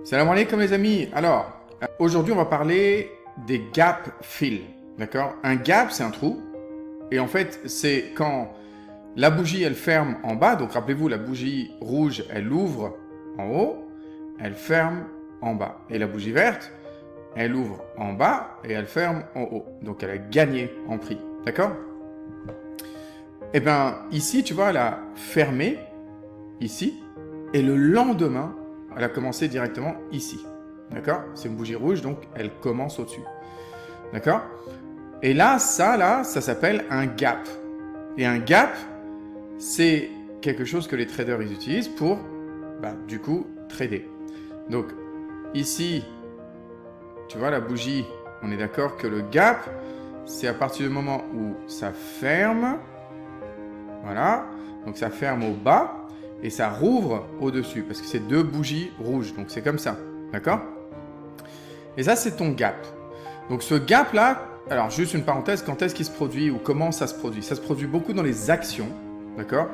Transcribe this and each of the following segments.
Salam alaikum les amis. Alors, aujourd'hui on va parler des gap fill, d'accord? Un gap c'est un trou, et en fait c'est quand la bougie elle ferme en bas, donc rappelez-vous la bougie rouge elle ouvre en haut, elle ferme en bas. Et la bougie verte, elle ouvre en bas et elle ferme en haut. Donc elle a gagné en prix, d'accord? Et bien ici tu vois elle a fermé, ici, et le lendemain, elle a commencé directement ici. D'accord? C'est une bougie rouge, donc elle commence au-dessus. D'accord? Et là, ça s'appelle un gap. Et un gap, c'est quelque chose que les traders ils utilisent pour, du coup, trader. Donc, ici, tu vois la bougie, on est d'accord que le gap, c'est à partir du moment où ça ferme, voilà, donc ça ferme au bas, et ça rouvre au-dessus, parce que c'est deux bougies rouges, donc c'est comme ça, d'accord? Et ça, c'est ton gap. Donc ce gap-là, alors juste une parenthèse, quand est-ce qu'il se produit ou comment ça se produit? Ça se produit beaucoup dans les actions, d'accord?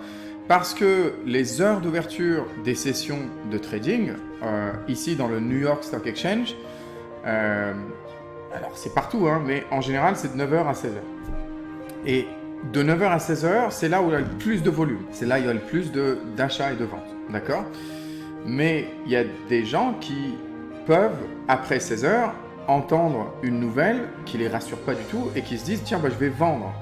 Parce que les heures d'ouverture des sessions de trading, ici dans le New York Stock Exchange, alors c'est partout, hein, mais en général, c'est de 9h à 16h. Et de 9h à 16h, c'est là où il y a le plus de volume. C'est là où il y a le plus d'achats et de ventes. D'accord? Mais il y a des gens qui peuvent, après 16h, entendre une nouvelle qui ne les rassure pas du tout et qui se disent « Tiens, je vais vendre ».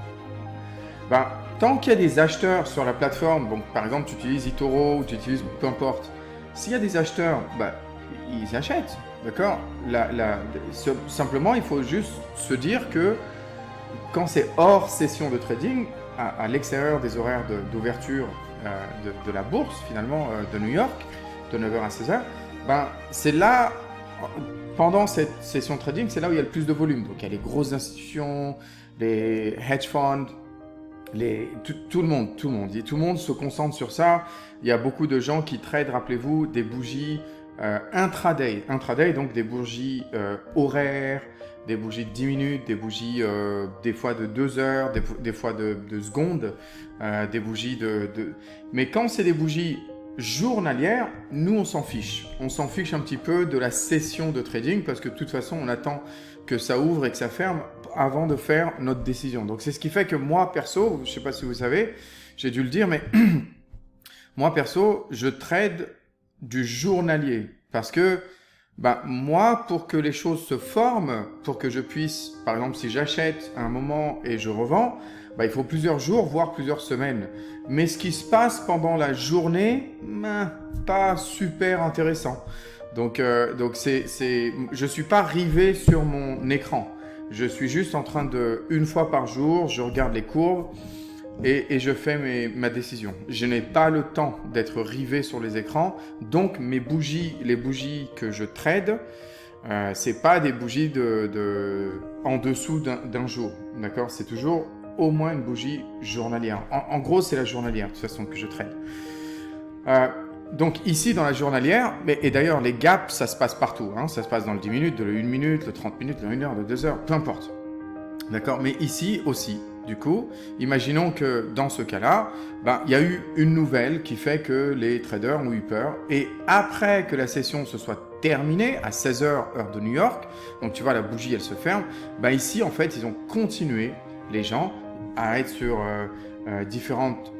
Tant qu'il y a des acheteurs sur la plateforme, donc par exemple tu utilises eToro ou tu utilises peu importe, s'il y a des acheteurs, ils achètent. D'accord? Simplement, il faut juste se dire que quand c'est hors session de trading, à l'extérieur des horaires d'ouverture de la bourse, finalement, de New York, de 9h à 16h, c'est là, pendant cette session de trading, c'est là où il y a le plus de volume. Donc, il y a les grosses institutions, les hedge funds, tout le monde se concentre sur ça. Il y a beaucoup de gens qui tradent, rappelez-vous, des bougies intraday. Intraday, donc des bougies horaires, des bougies de 10 minutes, des bougies des fois de 2 heures, des fois de secondes, des bougies Mais quand c'est des bougies journalières, nous on s'en fiche. On s'en fiche un petit peu de la session de trading parce que de toute façon on attend que ça ouvre et que ça ferme avant de faire notre décision. Donc c'est ce qui fait que moi perso, je ne sais pas si vous savez, j'ai dû le dire, mais moi perso, je trade du journalier parce que moi, pour que les choses se forment, pour que je puisse, par exemple, si j'achète à un moment et je revends, il faut plusieurs jours, voire plusieurs semaines. Mais ce qui se passe pendant la journée, pas super intéressant. Donc je suis pas rivé sur mon écran. Je suis juste en train une fois par jour, je regarde les courbes et je fais ma décision. Je n'ai pas le temps d'être rivé sur les écrans, donc les bougies que je trade, c'est pas des bougies en dessous d'un jour, d'accord? C'est toujours au moins une bougie journalière. En gros, c'est la journalière de toute façon que je trade. Donc ici dans la journalière, et d'ailleurs les gaps, ça se passe partout, hein, ça se passe dans le 10 minutes, le 1 minute, le 30 minutes, le 1 heure, le 2 heures, peu importe. D'accord? Mais ici aussi, du coup, imaginons que dans ce cas-là, il y a eu une nouvelle qui fait que les traders ont eu peur. Et après que la session se soit terminée, à 16h heure de New York, donc tu vois la bougie elle se ferme, ici en fait ils ont continué, les gens, à être sur différentes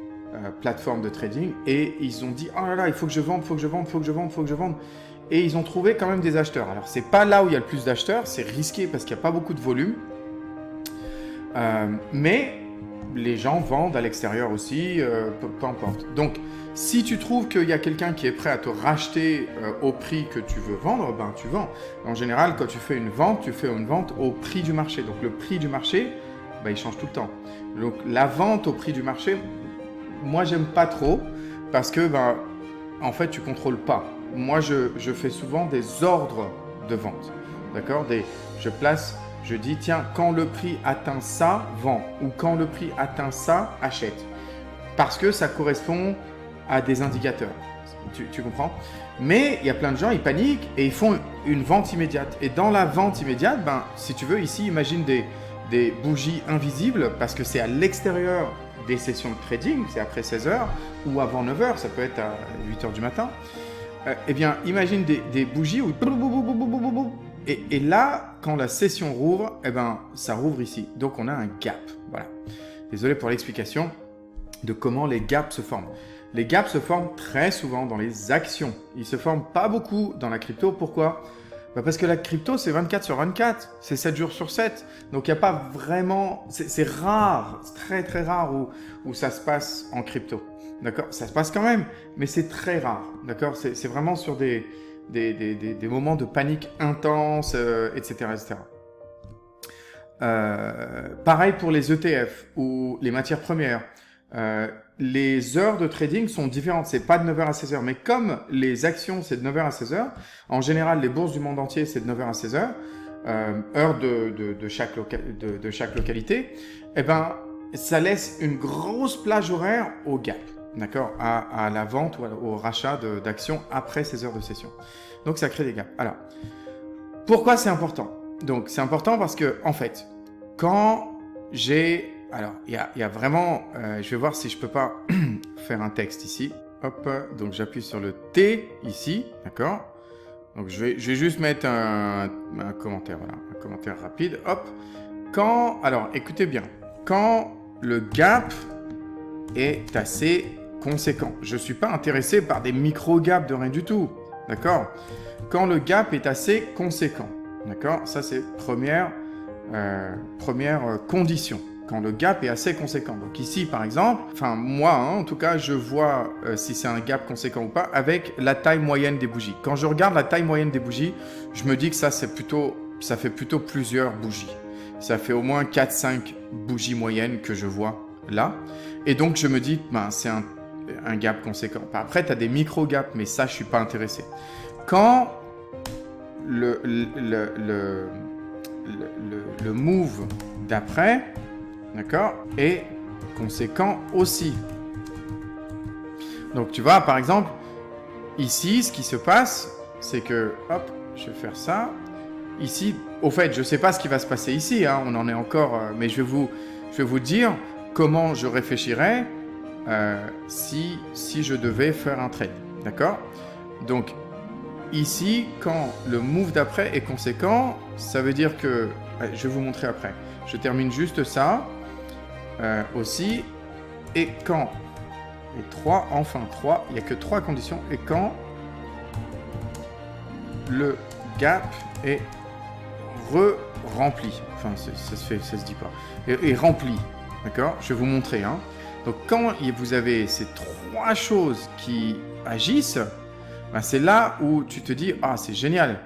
plateformes de trading et ils ont dit « Oh là là, il faut que je vende, il faut que je vende, il faut que je vende, il faut que je vende ». Et ils ont trouvé quand même des acheteurs. Alors c'est pas là où il y a le plus d'acheteurs, c'est risqué parce qu'il n'y a pas beaucoup de volume. Mais les gens vendent à l'extérieur aussi, peu importe. Donc, si tu trouves qu'il y a quelqu'un qui est prêt à te racheter au prix que tu veux vendre, tu vends. En général, quand tu fais une vente, tu fais une vente au prix du marché. Donc, le prix du marché, il change tout le temps. Donc, la vente au prix du marché, moi, j'aime pas trop parce que, en fait, tu contrôles pas. Moi, je fais souvent des ordres de vente. D'accord? Je dis, tiens, quand le prix atteint ça, vends. Ou quand le prix atteint ça, achète. Parce que ça correspond à des indicateurs. Tu comprends? Mais il y a plein de gens, ils paniquent et ils font une vente immédiate. Et dans la vente immédiate, si tu veux, ici, imagine des bougies invisibles parce que c'est à l'extérieur des sessions de trading, c'est après 16h ou avant 9h, ça peut être à 8h du matin. eh bien, imagine des bougies où... Et là, quand la session rouvre, eh ben, ça rouvre ici. Donc, on a un gap. Voilà. Désolé pour l'explication de comment les gaps se forment. Les gaps se forment très souvent dans les actions. Ils ne se forment pas beaucoup dans la crypto. Pourquoi ? Parce que la crypto, c'est 24 sur 24. C'est 7 jours sur 7. Donc, il n'y a pas vraiment... C'est rare, c'est très très rare où ça se passe en crypto. D'accord ? Ça se passe quand même, mais c'est très rare. D'accord ? C'est vraiment sur des moments de panique intense, etc. etc. Pareil pour les ETF ou les matières premières. Les heures de trading sont différentes. C'est pas de 9h à 16h. Mais comme les actions, c'est de 9h à 16h, en général, les bourses du monde entier, c'est de 9h à 16h, heure de chaque localité, eh ben, ça laisse une grosse plage horaire au gap. D'accord, à la vente ou au rachat d'actions après ces heures de session. Donc, ça crée des gaps. Alors, pourquoi c'est important ? Donc, c'est important parce que, en fait, quand j'ai... Alors, il y a vraiment... je vais voir si je peux pas faire un texte ici. Hop, donc j'appuie sur le T ici, d'accord ? Donc, je vais juste mettre un commentaire, voilà, un commentaire rapide. Hop. Quand... Alors, écoutez bien. Quand le gap est assez conséquent. Je ne suis pas intéressé par des micro-gaps de rien du tout. D'accord ? Quand le gap est assez conséquent. D'accord ? Ça, c'est première condition. Quand le gap est assez conséquent. Donc ici, par exemple, enfin moi, en tout cas, je vois si c'est un gap conséquent ou pas avec la taille moyenne des bougies. Quand je regarde la taille moyenne des bougies, je me dis que ça fait plutôt plusieurs bougies. Ça fait au moins 4-5 bougies moyennes que je vois là. Et donc, je me dis, c'est un gap conséquent. Après, tu as des micro-gaps, mais ça, je ne suis pas intéressé. Quand le move d'après, d'accord, est conséquent aussi. Donc, tu vois, par exemple, ici, ce qui se passe, c'est que, hop, je vais faire ça. Ici, au fait, je ne sais pas ce qui va se passer ici, hein, on en est encore, mais je vais vous dire comment je réfléchirais si je devais faire un trade. D'accord ? Donc, ici, quand le move d'après est conséquent, ça veut dire que... je vais vous montrer après. Je termine juste ça aussi. Et quand... Et 3, enfin 3, il n'y a que 3 conditions. Et quand le gap est rempli. Enfin, ça se dit pas. Et rempli. D'accord ? Je vais vous montrer. Hein. Donc, quand vous avez ces 3 choses qui agissent, c'est là où tu te dis « Ah, c'est génial !»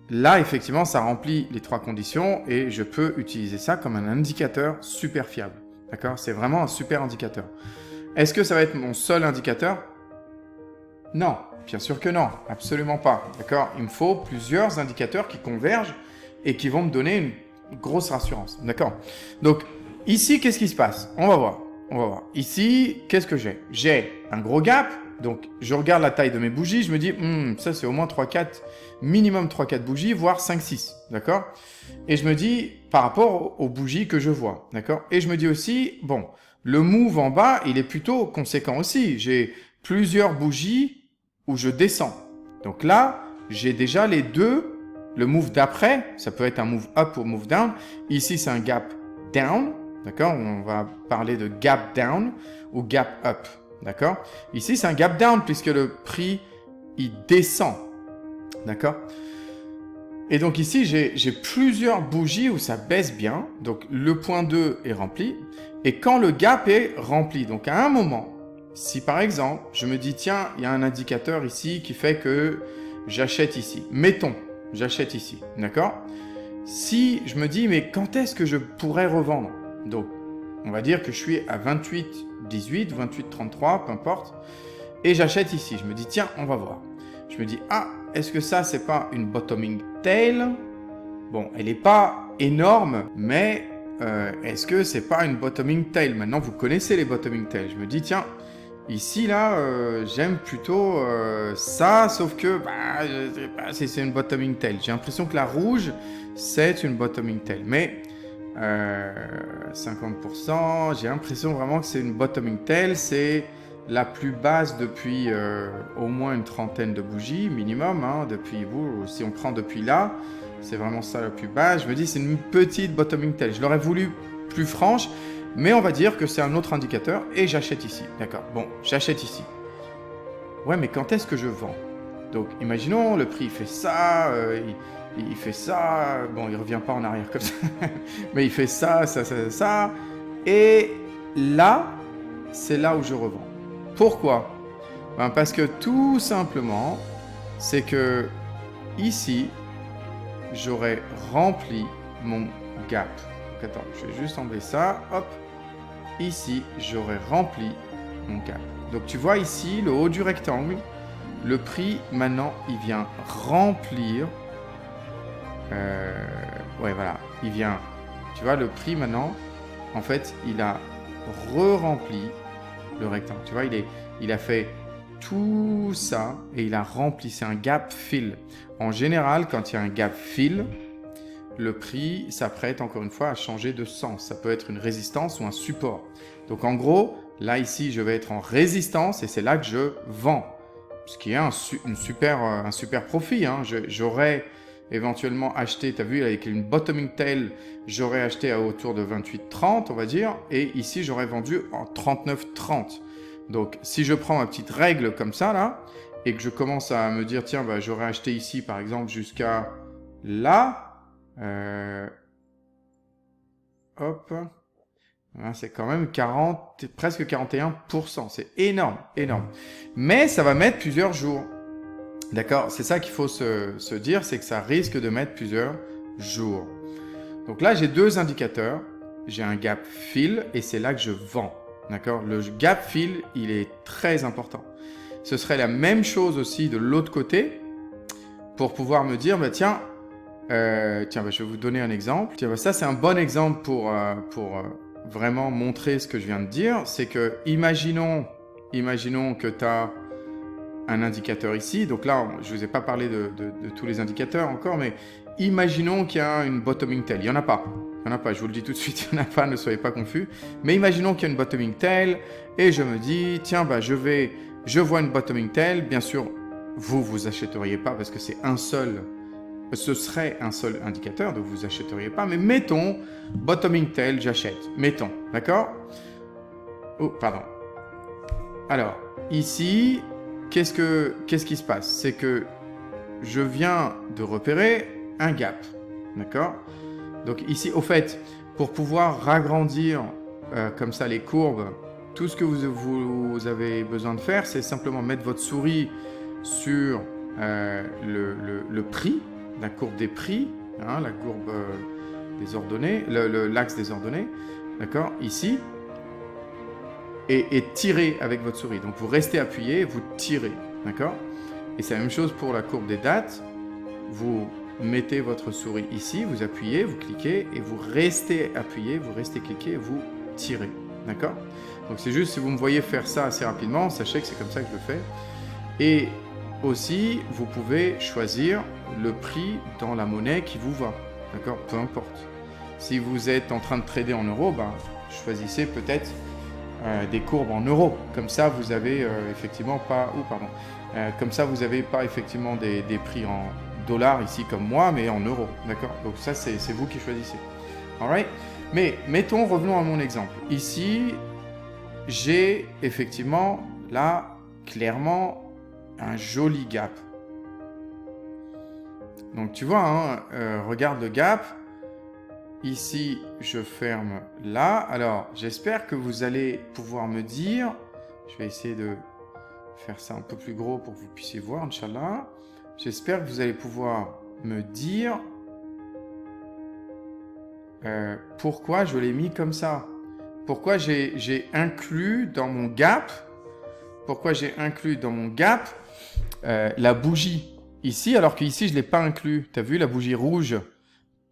Là, effectivement, ça remplit les 3 conditions et je peux utiliser ça comme un indicateur super fiable. D'accord ? C'est vraiment un super indicateur. Est-ce que ça va être mon seul indicateur ? Non, bien sûr que non. Absolument pas. D'accord ? Il me faut plusieurs indicateurs qui convergent et qui vont me donner une grosse rassurance. D'accord ? Donc, ici, qu'est-ce qui se passe ? On va voir. Ici, qu'est-ce que j'ai ? J'ai un gros gap. Donc, je regarde la taille de mes bougies. Je me dis, ça, c'est au moins 3-4, minimum 3-4 bougies, voire 5-6. D'accord ? Et je me dis, par rapport aux bougies que je vois. D'accord ? Et je me dis aussi, bon, le move en bas, il est plutôt conséquent aussi. J'ai plusieurs bougies où je descends. Donc là, j'ai déjà les deux. Le move d'après, ça peut être un move up ou move down. Ici, c'est un gap down. D'accord ? On va parler de gap down ou gap up. D'accord ? Ici, c'est un gap down puisque le prix, il descend. D'accord ? Et donc ici, j'ai plusieurs bougies où ça baisse bien. Donc, le point 2 est rempli. Et quand le gap est rempli, donc à un moment, si par exemple, je me dis, tiens, il y a un indicateur ici qui fait que j'achète ici. Mettons, j'achète ici. D'accord ? Si je me dis, mais quand est-ce que je pourrais revendre ? Donc, on va dire que je suis à 28,18, 28,33, peu importe. Et j'achète ici. Je me dis, tiens, on va voir. Je me dis, ah, est-ce que ça, c'est pas une bottoming tail ? Bon, elle n'est pas énorme, mais est-ce que c'est pas une bottoming tail ? Maintenant, vous connaissez les bottoming tails. Je me dis, tiens, ici, là, j'aime plutôt ça, sauf que je sais pas si c'est une bottoming tail. J'ai l'impression que la rouge, c'est une bottoming tail. Mais 50%, j'ai l'impression vraiment que c'est une bottoming tail. C'est la plus basse depuis au moins une trentaine de bougies minimum, hein, depuis vous, si on prend depuis là, c'est vraiment ça la plus basse. Je me dis c'est une petite bottoming tail. Je l'aurais voulu plus franche, mais on va dire que c'est un autre indicateur et j'achète ici. D'accord, bon, j'achète ici. Ouais, mais quand est-ce que je vends? Donc, imaginons, le prix fait ça, il fait ça, bon, il revient pas en arrière comme ça, mais il fait ça, ça, et là, c'est là où je revends. Pourquoi? Ben, parce que tout simplement, c'est que ici, j'aurais rempli mon gap. Donc, attends, je vais juste enlever ça, hop, ici, j'aurais rempli mon gap. Donc, tu vois ici, le haut du rectangle, le prix, maintenant, il vient remplir. Ouais, voilà. Il vient. Tu vois, le prix, maintenant, en fait, il a re-rempli le rectangle. Tu vois, il a fait tout ça et il a rempli. C'est un gap fill. En général, quand il y a un gap fill, le prix s'apprête encore une fois à changer de sens. Ça peut être une résistance ou un support. Donc, en gros, là, ici, je vais être en résistance et c'est là que je vends. Ce qui est un super profit. Hein. J'aurais éventuellement acheté, tu as vu, avec une bottoming tail, j'aurais acheté à autour de 28,30, on va dire. Et ici, j'aurais vendu en 39,30. Donc, si je prends ma petite règle comme ça, là, et que je commence à me dire, tiens, bah, j'aurais acheté ici, par exemple, jusqu'à là. Hop. C'est quand même 40, presque 41%. C'est énorme, énorme. Mais ça va mettre plusieurs jours. D'accord? C'est ça qu'il faut se dire, c'est que ça risque de mettre plusieurs jours. Donc là, j'ai deux indicateurs. J'ai un gap fill et c'est là que je vends. D'accord? Le gap fill, il est très important. Ce serait la même chose aussi de l'autre côté pour pouvoir me dire, bah, tiens, bah, je vais vous donner un exemple. Tiens, bah, ça, c'est un bon exemple pour vraiment montrer ce que je viens de dire. C'est que, imaginons que tu as un indicateur ici. Donc là, je ne vous ai pas parlé de tous les indicateurs encore, mais imaginons qu'il y a une bottoming tail. Il n'y en a pas. Il n'y en a pas, je vous le dis tout de suite, il n'y en a pas, ne soyez pas confus. Mais imaginons qu'il y a une bottoming tail et je me dis, tiens, bah, je vois une bottoming tail. Bien sûr, vous achèteriez pas parce que c'est un seul. Ce serait un seul indicateur, donc vous n'achèteriez pas. Mais mettons, bottoming tail, j'achète. Mettons, d'accord? Oh, pardon. Alors, ici, qu'est-ce qui se passe? C'est que je viens de repérer un gap, d'accord? Donc ici, au fait, pour pouvoir ragrandir comme ça les courbes, tout ce que vous avez besoin de faire, c'est simplement mettre votre souris sur le prix, la courbe des prix, hein, la courbe des ordonnées, l'axe des ordonnées, d'accord, ici, et tirer avec votre souris. Donc vous restez appuyé, vous tirez, d'accord? Et c'est la même chose pour la courbe des dates. Vous mettez votre souris ici, vous appuyez, vous cliquez, et vous restez appuyé, vous restez cliqué, et vous tirez, d'accord? Donc c'est juste, si vous me voyez faire ça assez rapidement, sachez que c'est comme ça que je le fais. Et aussi, vous pouvez choisir le prix dans la monnaie qui vous va, d'accord? Peu importe. Si vous êtes en train de trader en euros, bah, choisissez peut-être des courbes en euros. Comme ça, vous avez effectivement pas... comme ça, vous n'avez pas effectivement des prix en dollars ici comme moi, mais en euros, d'accord? Donc ça, c'est vous qui choisissez. Alright? Mais mettons, revenons à mon exemple. Ici, j'ai effectivement là, clairement, un joli gap. Donc tu vois, hein, regarde le gap. Ici, je ferme là. Alors, j'espère que vous allez pouvoir me dire... Je vais essayer de faire ça un peu plus gros pour que vous puissiez voir, Inch'Allah. J'espère que vous allez pouvoir me dire pourquoi je l'ai mis comme ça. Pourquoi j'ai inclus dans mon gap... Pourquoi j'ai inclus dans mon gap la bougie ici, alors qu'ici, je ne l'ai pas inclus. Tu as vu la bougie rouge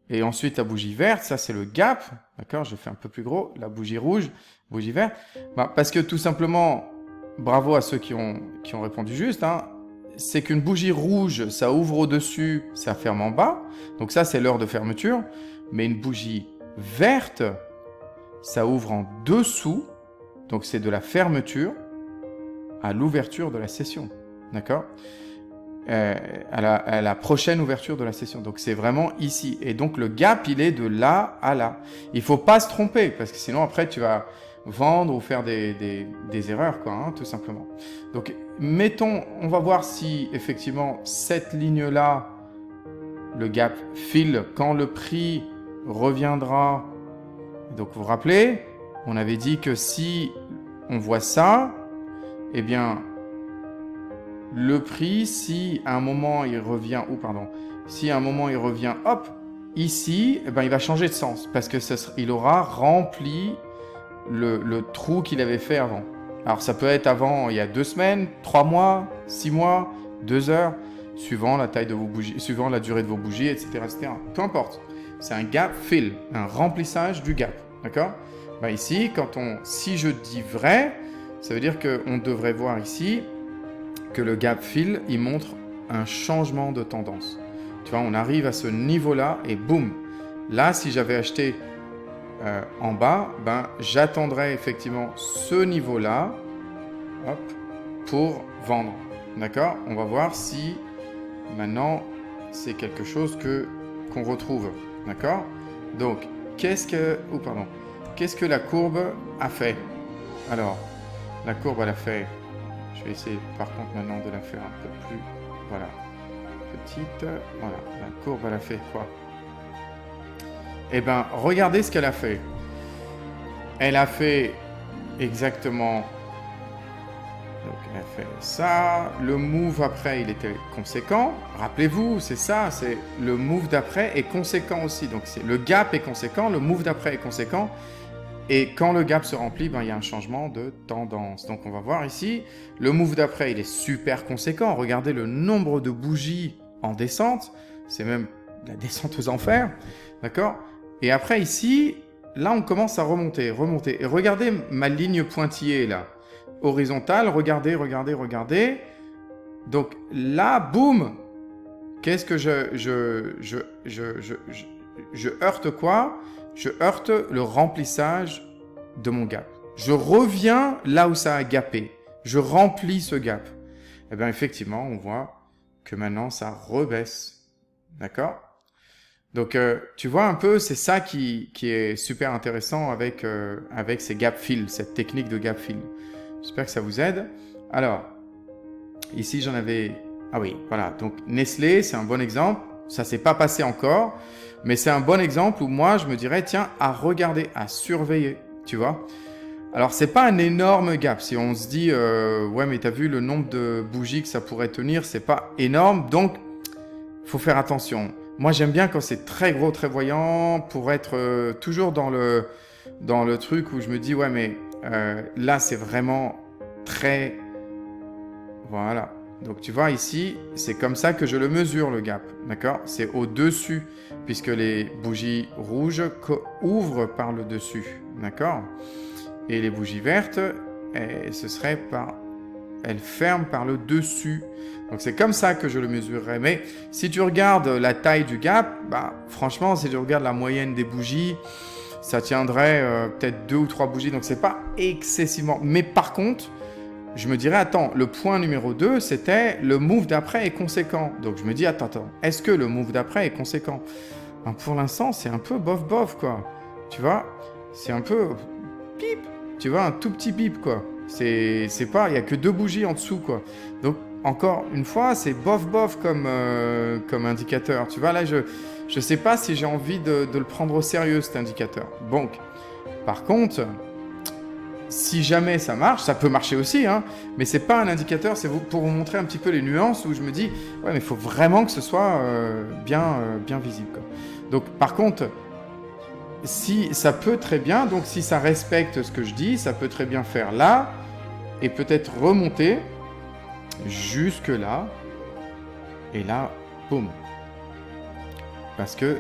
et ensuite la bougie verte, ça c'est le gap. D'accord, je fais un peu plus gros. La bougie rouge, bougie verte. Bah, parce que tout simplement, bravo à ceux qui ont répondu juste, hein, c'est qu'une bougie rouge, ça ouvre au-dessus, ça ferme en bas. Donc ça, c'est l'heure de fermeture. Mais une bougie verte, ça ouvre en dessous. Donc c'est de la fermeture. à l'ouverture de la session, d'accord? À la prochaine ouverture de la session. Donc, c'est vraiment ici. Et donc, le gap, il est de là à là. Il ne faut pas se tromper, parce que sinon, après, tu vas vendre ou faire des erreurs, quoi, hein, tout simplement. Donc, mettons, on va voir si, effectivement, cette ligne-là, le gap fill, quand le prix reviendra. Donc, vous vous rappelez, on avait dit que si on voit ça, eh bien, le prix, si à un moment il revient, si à un moment il revient, hop, ici, eh ben, il va changer de sens parce que il aura rempli le trou qu'il avait fait avant. Alors ça peut être avant, il y a 2 semaines, 3 mois, 6 mois, 2 heures, suivant la taille de vos bougies, suivant la durée de vos bougies, etc., etc. Peu importe. C'est un gap fill, un remplissage du gap, d'accord? Ben ici, si je dis vrai, ça veut dire qu'on devrait voir ici que le gap fill, il montre un changement de tendance. Tu vois, on arrive à ce niveau-là et boum. Là, si j'avais acheté en bas, ben, j'attendrais effectivement ce niveau-là, hop, pour vendre. D'accord? On va voir si maintenant c'est quelque chose qu'on retrouve. D'accord? Donc, qu'est-ce que la courbe a fait? Alors, la courbe, elle a fait. Je vais essayer par contre maintenant de la faire un peu plus, voilà, petite. Voilà, la courbe, elle a fait quoi? Eh bien, regardez ce qu'elle a fait. Elle a fait exactement, donc elle a fait ça. Le move après, il était conséquent. Rappelez-vous, c'est ça, c'est le move d'après est conséquent aussi. Donc, le gap est conséquent, le move d'après est conséquent. Et quand le gap se remplit, ben, il y a un changement de tendance. Donc, on va voir ici, le move d'après, il est super conséquent. Regardez le nombre de bougies en descente. C'est même la descente aux enfers. D'accord? Et après, ici, là, on commence à remonter. Et regardez ma ligne pointillée, là. Horizontale, regardez. Donc, là, boum! Qu'est-ce que je heurte quoi? Je heurte le remplissage de mon gap. Je reviens là où ça a gapé. Je remplis ce gap. Eh bien, effectivement, on voit que maintenant, ça rebaisse. D'accord? Donc, tu vois un peu, c'est ça qui est super intéressant avec ces gap fill, cette technique de gap fill. J'espère que ça vous aide. Alors, ici, j'en avais... Ah oui, voilà. Donc, Nestlé, c'est un bon exemple. Ça ne s'est pas passé encore. Mais c'est un bon exemple où moi, je me dirais, tiens, à regarder, à surveiller, tu vois. Alors, ce n'est pas un énorme gap. Si on se dit, ouais, mais tu as vu le nombre de bougies que ça pourrait tenir, ce n'est pas énorme. Donc, il faut faire attention. Moi, j'aime bien quand c'est très gros, très voyant, pour être toujours dans le truc où je me dis, ouais, mais là, c'est vraiment très... Voilà. Donc, tu vois, ici, c'est comme ça que je le mesure, le gap. D'accord? C'est au-dessus, puisque les bougies rouges ouvrent par le dessus. D'accord? Et les bougies vertes, elles ferment par le dessus. Donc, c'est comme ça que je le mesurerai. Mais si tu regardes la taille du gap, bah, franchement, si tu regardes la moyenne des bougies, ça tiendrait peut-être 2 ou 3 bougies. Donc, c'est pas excessivement... Mais par contre... je me dirais, attends, le point numéro 2, c'était le move d'après est conséquent. Donc, je me dis, attends, est-ce que le move d'après est conséquent? Ben, pour l'instant, c'est un peu bof, quoi. Tu vois, c'est un peu pip, tu vois, un tout petit pip, quoi. C'est pas, il n'y a que 2 bougies en dessous, quoi. Donc, encore une fois, c'est bof comme indicateur. Tu vois, là, je sais pas si j'ai envie de le prendre au sérieux, cet indicateur. Donc, par contre... si jamais ça marche, ça peut marcher aussi, hein, mais c'est pas un indicateur, c'est pour vous montrer un petit peu les nuances où je me dis, ouais, mais il faut vraiment que ce soit bien visible, quoi. Donc, par contre, si ça peut très bien, donc si ça respecte ce que je dis, ça peut très bien faire là, et peut-être remonter jusque là, et là, boum. Parce que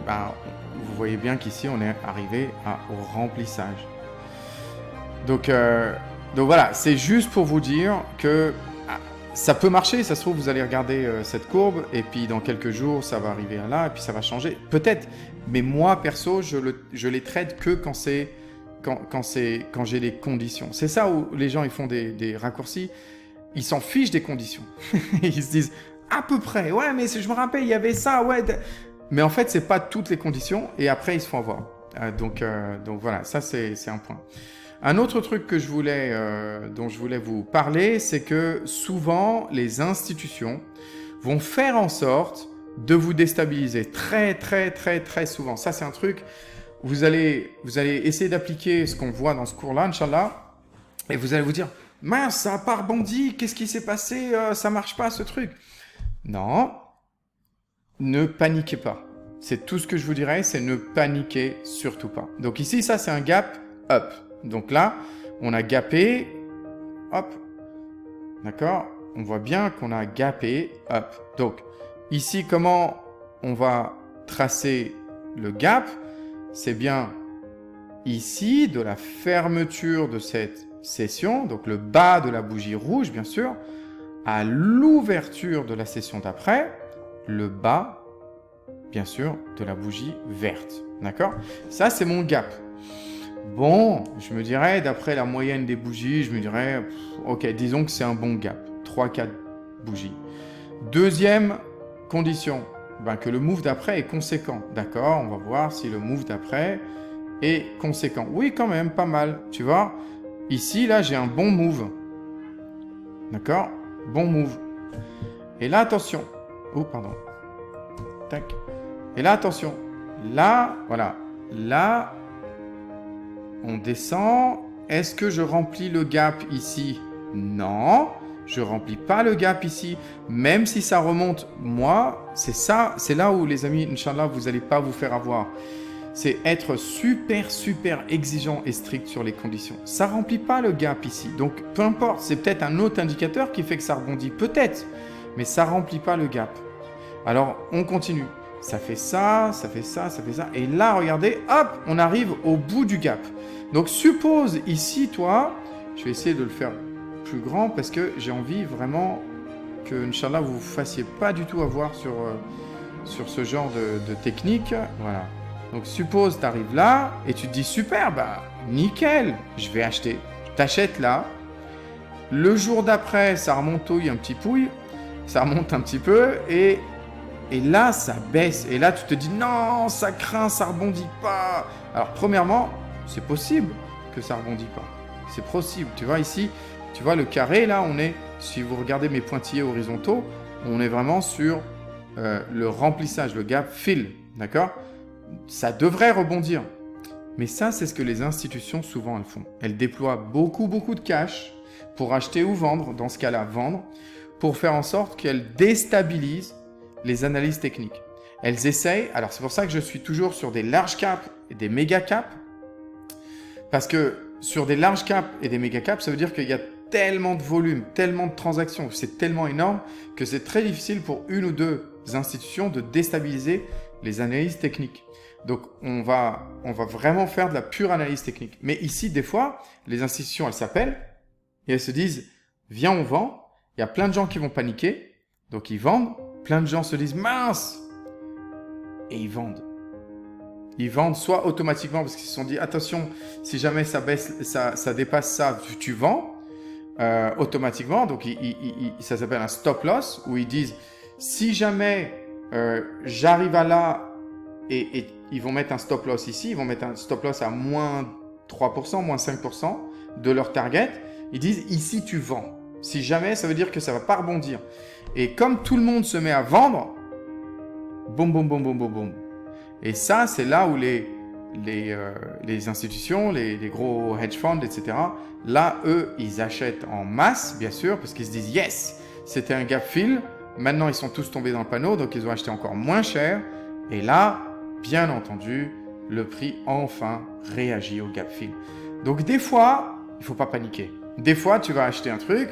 ben, vous voyez bien qu'ici, on est arrivé au remplissage. Donc voilà, c'est juste pour vous dire que ça peut marcher. Ça se trouve, vous allez regarder cette courbe et puis dans quelques jours, ça va arriver à là et puis ça va changer. Peut-être, mais moi, perso, je les traite que quand quand j'ai les conditions. C'est ça où les gens ils font des raccourcis. Ils s'en fichent des conditions. Ils se disent à peu près, ouais, mais je me rappelle, il y avait ça, ouais. Mais en fait, c'est pas toutes les conditions et après, ils se font avoir. Donc voilà, ça, c'est un point. Un autre truc que dont je voulais vous parler, c'est que souvent, les institutions vont faire en sorte de vous déstabiliser très, très, très, très souvent. Ça, c'est un truc, vous allez essayer d'appliquer ce qu'on voit dans ce cours-là, Inch'Allah, et vous allez vous dire, mince, ça n'a pas rebondi, qu'est-ce qui s'est passé, ça marche pas ce truc. Non, ne paniquez pas. C'est tout ce que je vous dirais, c'est ne paniquez surtout pas. Donc ici, ça c'est un gap up. Donc là, on a gapé, hop, d'accord? On voit bien qu'on a gapé up. Donc ici, comment on va tracer le gap? C'est bien ici, de la fermeture de cette session, donc le bas de la bougie rouge, bien sûr, à l'ouverture de la session d'après, le bas, bien sûr, de la bougie verte. D'accord? Ça, c'est mon gap. Bon, je me dirais, d'après la moyenne des bougies, je me dirais, ok, disons que c'est un bon gap. 3-4 bougies. Deuxième condition, que le move d'après est conséquent. D'accord? On va voir si le move d'après est conséquent. Oui, quand même, pas mal. Tu vois? Ici, là, j'ai un bon move. D'accord? Bon move. Et là, attention. Oh, pardon. Tac. Et là, attention. Là, voilà. Là, on descend. Est-ce que je remplis le gap ici? Non. Je remplis pas le gap ici. Même si ça remonte, moi, c'est ça. C'est là où, les amis, Inch'Allah, vous n'allez pas vous faire avoir. C'est être super, super exigeant et strict sur les conditions. Ça ne remplit pas le gap ici. Donc, peu importe, c'est peut-être un autre indicateur qui fait que ça rebondit. Peut-être, mais ça ne remplit pas le gap. Alors, on continue. Ça fait ça, ça fait ça, ça fait ça. Et là, regardez, hop, on arrive au bout du gap. Donc, suppose ici, toi, je vais essayer de le faire plus grand parce que j'ai envie vraiment que, Inch'Allah, vous ne vous fassiez pas du tout avoir sur ce genre de technique. Voilà. Donc, suppose, tu arrives là et tu te dis, super, nickel, je vais acheter. T'achètes là. Le jour d'après, ça remontouille un petit pouille. Ça remonte un petit peu et là, ça baisse. Et là, tu te dis, non, ça craint, ça rebondit pas. Alors, premièrement, c'est possible que ça rebondit pas. C'est possible. Tu vois ici, tu vois le carré, là, on est, si vous regardez mes pointillés horizontaux, on est vraiment sur le remplissage, le gap fill. D'accord? Ça devrait rebondir. Mais ça, c'est ce que les institutions, souvent, elles font. Elles déploient beaucoup, beaucoup de cash pour acheter ou vendre, dans ce cas-là, vendre, pour faire en sorte qu'elles déstabilisent les analyses techniques. Elles essayent, alors c'est pour ça que je suis toujours sur des large caps et des méga caps, parce que sur des large caps et des méga caps, ça veut dire qu'il y a tellement de volume, tellement de transactions, c'est tellement énorme que c'est très difficile pour une ou deux institutions de déstabiliser les analyses techniques. Donc, on va vraiment faire de la pure analyse technique. Mais ici, des fois, les institutions, elles s'appellent et elles se disent, viens, on vend. Il y a plein de gens qui vont paniquer, donc ils vendent. Plein de gens se disent, mince, et ils vendent. Ils vendent soit automatiquement parce qu'ils se sont dit, attention, si jamais ça baisse, ça dépasse ça, tu vends automatiquement. Donc, ça s'appelle un stop loss, où ils disent, si jamais j'arrive à là, et ils vont mettre un stop loss ici, ils vont mettre un stop loss à moins 3%, moins 5% de leur target. Ils disent, ici, tu vends. Si jamais, ça veut dire que ça ne va pas rebondir. Et comme tout le monde se met à vendre, boum, boum, boum, boum, boum, boum. Et ça, c'est là où les institutions, les gros hedge funds, etc., là, eux, ils achètent en masse, bien sûr, parce qu'ils se disent, yes, c'était un gap fill. Maintenant, ils sont tous tombés dans le panneau, donc ils ont acheté encore moins cher. Et là, bien entendu, le prix enfin réagit au gap fill. Donc des fois, il ne faut pas paniquer. Des fois, tu vas acheter un truc,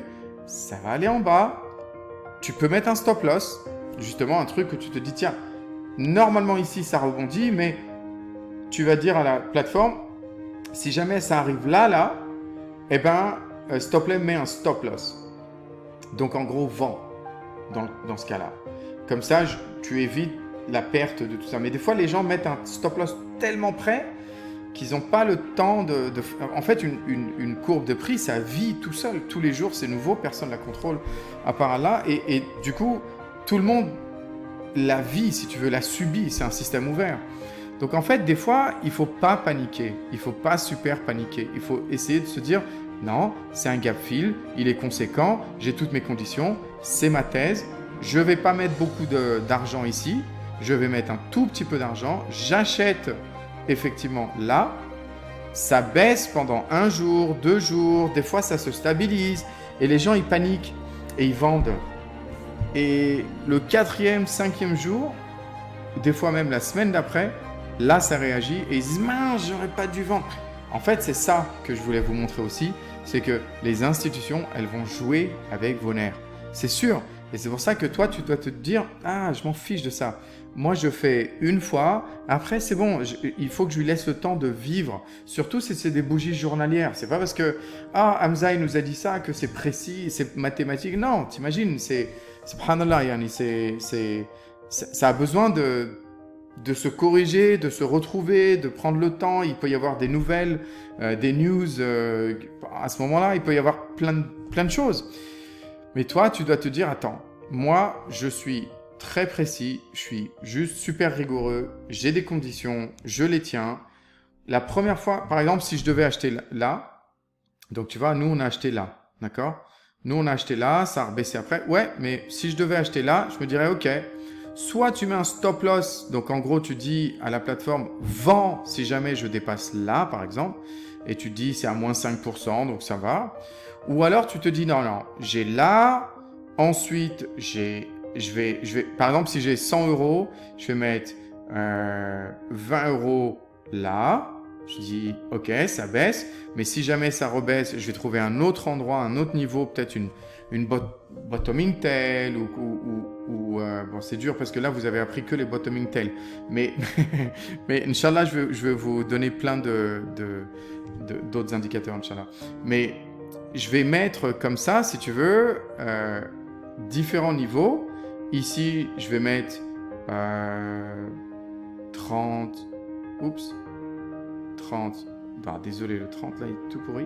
ça va aller en bas. Tu peux mettre un stop loss, justement un truc où tu te dis, tiens, normalement ici, ça rebondit, mais tu vas dire à la plateforme, si jamais ça arrive là, eh ben, Stoplet met un stop loss. Donc en gros, vends dans ce cas-là. Comme ça, tu évites la perte de tout ça. Mais des fois, les gens mettent un stop loss tellement près qu'ils n'ont pas le temps En fait, une courbe de prix, ça vit tout seul. Tous les jours, c'est nouveau, personne ne la contrôle à part Allah. Et du coup, tout le monde la vit, si tu veux, la subit. C'est un système ouvert. Donc en fait, des fois, il ne faut pas paniquer. Il ne faut pas super paniquer. Il faut essayer de se dire, non, c'est un gap fill, il est conséquent, j'ai toutes mes conditions, c'est ma thèse, je ne vais pas mettre beaucoup d'argent ici, je vais mettre un tout petit peu d'argent, j'achète effectivement là, ça baisse pendant 1 jour, 2 jours, des fois ça se stabilise et les gens ils paniquent et ils vendent. Et le 4e, 5e jour, des fois même la semaine d'après, là ça réagit et ils disent mince, j'aurais pas dû vendre. En fait, c'est ça que je voulais vous montrer aussi, c'est que les institutions, elles vont jouer avec vos nerfs. C'est sûr. Et c'est pour ça que toi, tu dois te dire « Ah, je m'en fiche de ça. Moi, je fais une fois. Après, c'est bon. Il faut que je lui laisse le temps de vivre. Surtout si c'est des bougies journalières. C'est pas parce que « Ah, Hamza, il nous a dit ça, que c'est précis, c'est mathématique. » Non, t'imagines, c'est subhanallah, yani, ça a besoin de se corriger, de se retrouver, de prendre le temps. Il peut y avoir des nouvelles, des news. À ce moment-là, il peut y avoir plein de choses. Mais toi, tu dois te dire, attends, moi, je suis très précis, je suis juste super rigoureux, j'ai des conditions, je les tiens. La première fois, par exemple, si je devais acheter là, donc tu vois, nous, on a acheté là, d'accord? Nous, on a acheté là, ça a rebaissé après. Ouais, mais si je devais acheter là, je me dirais, ok, soit tu mets un stop loss, donc en gros, tu dis à la plateforme, vends si jamais je dépasse là, par exemple, et tu dis, c'est à moins 5%, donc ça va. Ou alors, tu te dis, non, j'ai là, ensuite, par exemple, si j'ai 100 €, je vais mettre 20 € là. Je dis, ok, ça baisse, mais si jamais ça rebaisse, je vais trouver un autre endroit, un autre niveau, peut-être une bottoming tail ou bon, c'est dur parce que là, vous avez appris que les bottoming tail. Mais Inch'Allah, je vais vous donner plein d'autres indicateurs, Inch'Allah. Mais je vais mettre comme ça, si tu veux, différents niveaux. Ici, je vais mettre 30. Oups. 30. Bah, désolé, le 30, là, il est tout pourri.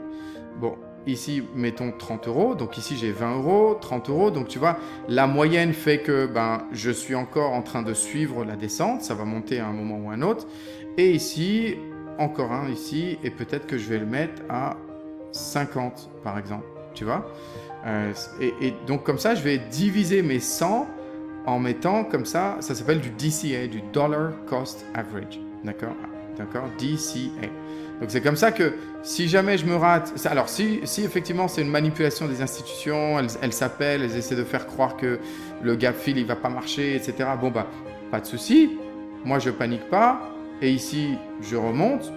Bon, ici, mettons 30 €. Donc ici, j'ai 20 €, 30 €. Donc, tu vois, la moyenne fait que je suis encore en train de suivre la descente. Ça va monter à un moment ou à un autre. Et ici, encore un ici. Et peut-être que je vais le mettre à 50, par exemple. Tu vois, et donc, comme ça, je vais diviser mes 100 en mettant comme ça. Ça s'appelle du DCA, du Dollar Cost Average. D'accord, DCA. Donc, c'est comme ça que si jamais je me rate... Alors, si effectivement, c'est une manipulation des institutions, elles s'appellent, elles essaient de faire croire que le gap fill, il ne va pas marcher, etc. Bon, pas de souci. Moi, je ne panique pas. Et ici, je remonte.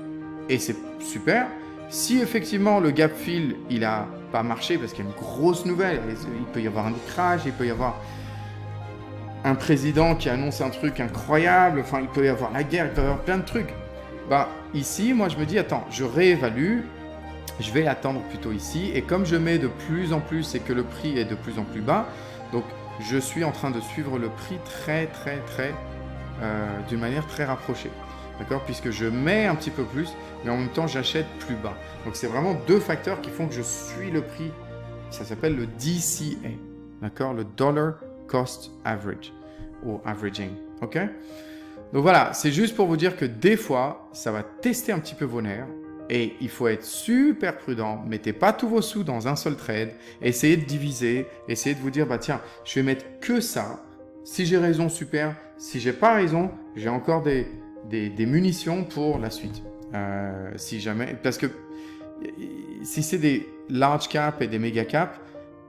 Et c'est super. Si effectivement, le gap fill, il n'a pas marché parce qu'il y a une grosse nouvelle, il peut y avoir un crash, il peut y avoir un président qui annonce un truc incroyable, enfin, il peut y avoir la guerre, il peut y avoir plein de trucs. Ici, moi, je me dis, attends, je réévalue, je vais attendre plutôt ici. Et comme je mets de plus en plus et que le prix est de plus en plus bas, donc je suis en train de suivre le prix d'une manière très rapprochée. D'accord? Puisque je mets un petit peu plus, mais en même temps, j'achète plus bas. Donc, c'est vraiment deux facteurs qui font que je suis le prix. Ça s'appelle le DCA. D'accord? Le Dollar Cost Average ou Averaging. OK? Donc voilà, c'est juste pour vous dire que des fois, ça va tester un petit peu vos nerfs et il faut être super prudent. Mettez pas tous vos sous dans un seul trade. Essayez de diviser. Essayez de vous dire, tiens, je vais mettre que ça. Si j'ai raison, super. Si j'ai pas raison, j'ai encore des munitions pour la suite. Si jamais, parce que si c'est des large cap et des méga cap,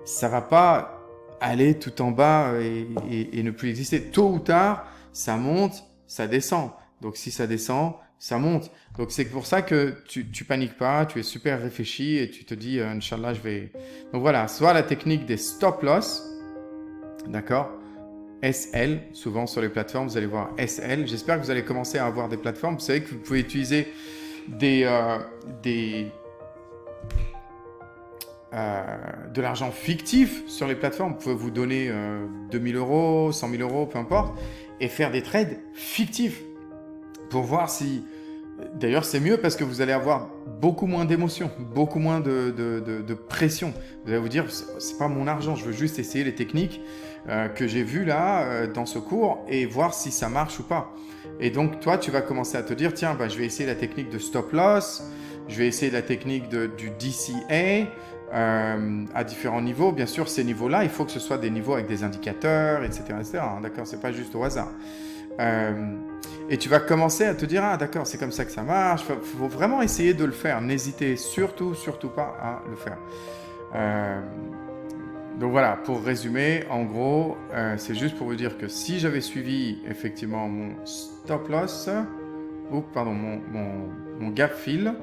ça va pas aller tout en bas et ne plus exister. Tôt ou tard, ça monte, ça descend. Donc si ça descend, ça monte. Donc c'est pour ça que tu paniques pas, tu es super réfléchi et tu te dis, Inch'Allah, je vais... Donc voilà, soit la technique des stop loss, d'accord? SL, souvent sur les plateformes, vous allez voir SL. J'espère que vous allez commencer à avoir des plateformes. Vous savez que vous pouvez utiliser de l'argent fictif sur les plateformes. Vous pouvez vous donner 2000 €, 100 000 €, peu importe, et faire des trades fictifs pour voir si D'ailleurs, c'est mieux parce que vous allez avoir beaucoup moins d'émotions, beaucoup moins de pression. Vous allez vous dire, c'est pas mon argent, je veux juste essayer les techniques que j'ai vues là dans ce cours et voir si ça marche ou pas. Et donc, toi, tu vas commencer à te dire, tiens, bah, je vais essayer la technique de stop loss, je vais essayer la technique du DCA à différents niveaux. Bien sûr, ces niveaux-là, il faut que ce soit des niveaux avec des indicateurs, etc. etc. Hein, d'accord, c'est pas juste au hasard. Et tu vas commencer à te dire, ah d'accord, c'est comme ça que ça marche. Il faut vraiment essayer de le faire. N'hésitez surtout pas à le faire. Donc voilà, pour résumer, en gros, c'est juste pour vous dire que si j'avais suivi effectivement mon stop loss, ou pardon, mon gap fill,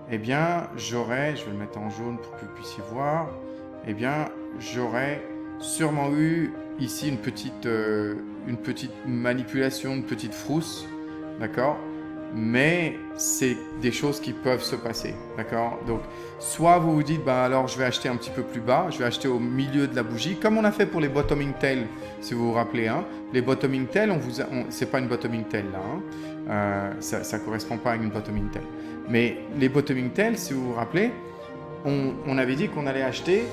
eh bien, j'aurais, je vais le mettre en jaune pour que vous puissiez voir, eh bien, j'aurais sûrement eu ici une petite manipulation, une petite frousse, d'accord? Mais c'est des choses qui peuvent se passer, d'accord? Donc, soit vous vous dites, bah alors je vais acheter un petit peu plus bas, je vais acheter au milieu de la bougie, comme on a fait pour les bottoming tail, si vous vous rappelez, hein. Les bottoming tail, c'est pas une bottoming tail là, hein. Ça correspond pas à une bottoming tail. Mais les bottoming tail, si vous vous rappelez, on avait dit qu'on allait acheter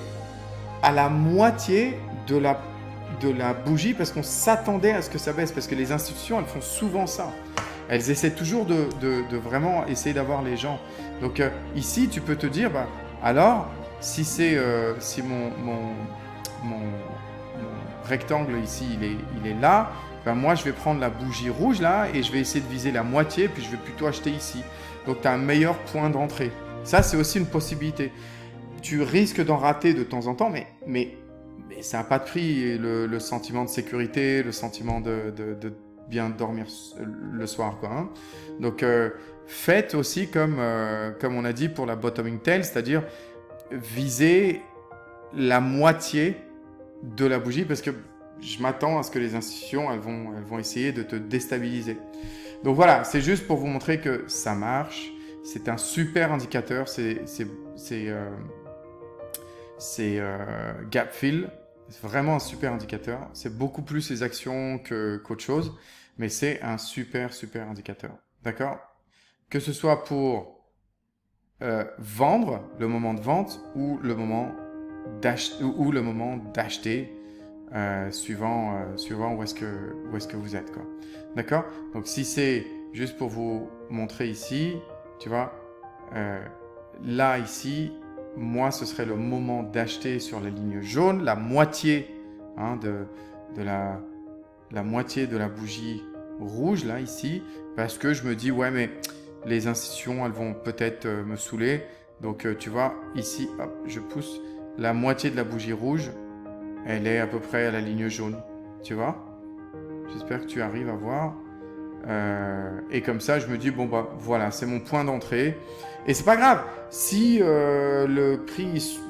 à la moitié de la bougie parce qu'on s'attendait à ce que ça baisse, parce que les institutions, elles font souvent ça. Elles essaient toujours de vraiment essayer d'avoir les gens. Donc ici, tu peux te dire, bah, alors, si mon rectangle ici, il est là, ben moi, je vais prendre la bougie rouge là et je vais essayer de viser la moitié, puis je vais plutôt acheter ici. Donc, tu as un meilleur point d'entrée. Ça, c'est aussi une possibilité. Tu risques d'en rater de temps en temps, mais ça n'a pas de prix. Le sentiment de sécurité, le sentiment de bien dormir le soir, quoi, hein. Donc, faites aussi comme on a dit pour la bottoming tail, c'est-à-dire viser la moitié de la bougie parce que je m'attends à ce que les institutions, elles vont essayer de te déstabiliser. Donc voilà, c'est juste pour vous montrer que ça marche. C'est un super indicateur, c'est gap fill. C'est vraiment un super indicateur. C'est beaucoup plus les actions qu'autre chose, mais c'est un super indicateur. D'accord? Que ce soit pour vendre, le moment de vente, ou le moment d'acheter, suivant où est-ce que vous êtes, quoi. D'accord? Donc si c'est juste pour vous montrer ici, tu vois, là ici, moi ce serait le moment d'acheter sur la ligne jaune, la moitié, hein, de la moitié de la bougie rouge là ici, parce que je me dis ouais mais les institutions elles vont peut-être me saouler. Donc tu vois ici, hop, je pousse la moitié de la bougie rouge. Elle est à peu près à la ligne jaune, tu vois? J'espère que tu arrives à voir. Et comme ça, je me dis, bon, bah voilà, c'est mon point d'entrée. Et c'est pas grave. Si le prix,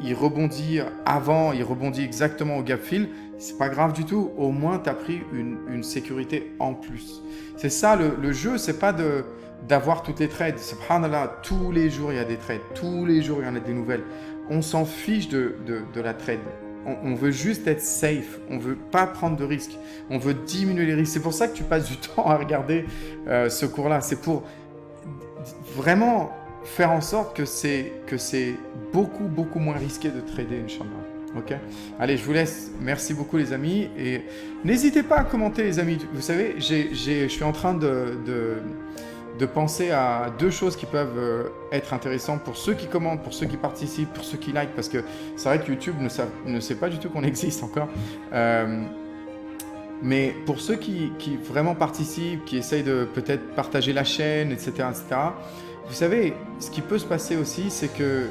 il rebondit avant, il rebondit exactement au gap fill, c'est pas grave du tout. Au moins, tu as pris une sécurité en plus. C'est ça, le jeu, c'est pas d'avoir toutes les trades. Subhanallah, tous les jours, il y a des trades. Tous les jours, il y en a des nouvelles. On s'en fiche de la trade. On veut juste être safe, on ne veut pas prendre de risques, on veut diminuer les risques. C'est pour ça que tu passes du temps à regarder ce cours-là. C'est pour vraiment faire en sorte que c'est beaucoup moins risqué de trader, Inch'Allah. Ok? Allez, je vous laisse. Merci beaucoup les amis. Et n'hésitez pas à commenter les amis. Vous savez, je suis en train de penser à deux choses qui peuvent être intéressantes pour ceux qui commentent, pour ceux qui participent, pour ceux qui like, parce que c'est vrai que YouTube ne sait pas du tout qu'on existe encore. Mais pour ceux qui vraiment participent, qui essayent de peut-être partager la chaîne, etc., vous savez, ce qui peut se passer aussi, c'est que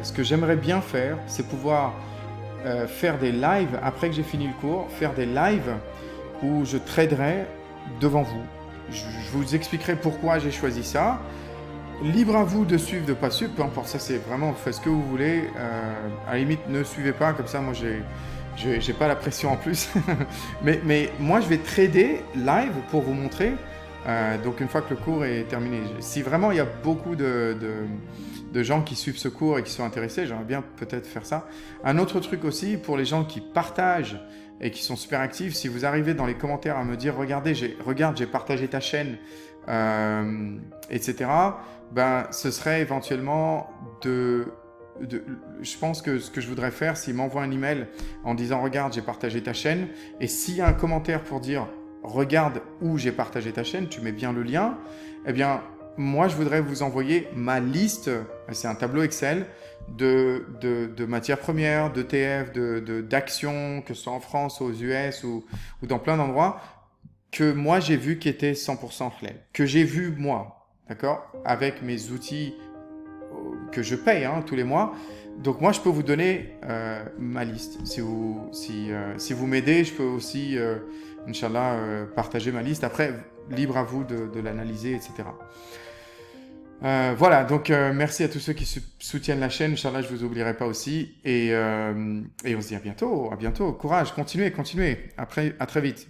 ce que j'aimerais bien faire, c'est pouvoir faire des lives, après que j'ai fini le cours, faire des lives où je traderai devant vous. Je vous expliquerai pourquoi j'ai choisi ça. Libre à vous de suivre, de ne pas suivre, peu importe, ça c'est vraiment, vous faites ce que vous voulez. À la limite, ne suivez pas, comme ça moi j'ai pas la pression en plus. mais moi je vais trader live pour vous montrer. Donc une fois que le cours est terminé, si vraiment il y a beaucoup de gens qui suivent ce cours et qui sont intéressés, j'aimerais bien peut-être faire ça. Un autre truc aussi, pour les gens qui partagent et qui sont super actifs, si vous arrivez dans les commentaires à me dire « Regarde, j'ai partagé ta chaîne, etc., ben, ce serait éventuellement je pense que ce que je voudrais faire, s'il m'envoie un email en disant « Regarde, j'ai partagé ta chaîne », et s'il y a un commentaire pour dire « Regarde où j'ai partagé ta chaîne », tu mets bien le lien, eh bien, moi, je voudrais vous envoyer ma liste, c'est un tableau Excel, de matières premières, d'ETF, d'actions, que ce soit en France, aux US ou dans plein d'endroits, que moi, j'ai vu qui étaient 100% halal, que j'ai vu moi, d'accord, avec mes outils que je paye tous les mois. Donc moi, je peux vous donner ma liste. Si vous m'aidez, je peux aussi, Inch'Allah, partager ma liste. Après, libre à vous de l'analyser, etc. Voilà, donc merci à tous ceux qui soutiennent la chaîne. Inch'Allah, je vous oublierai pas aussi. Et on se dit à bientôt. Courage, continuez. Après, à très vite.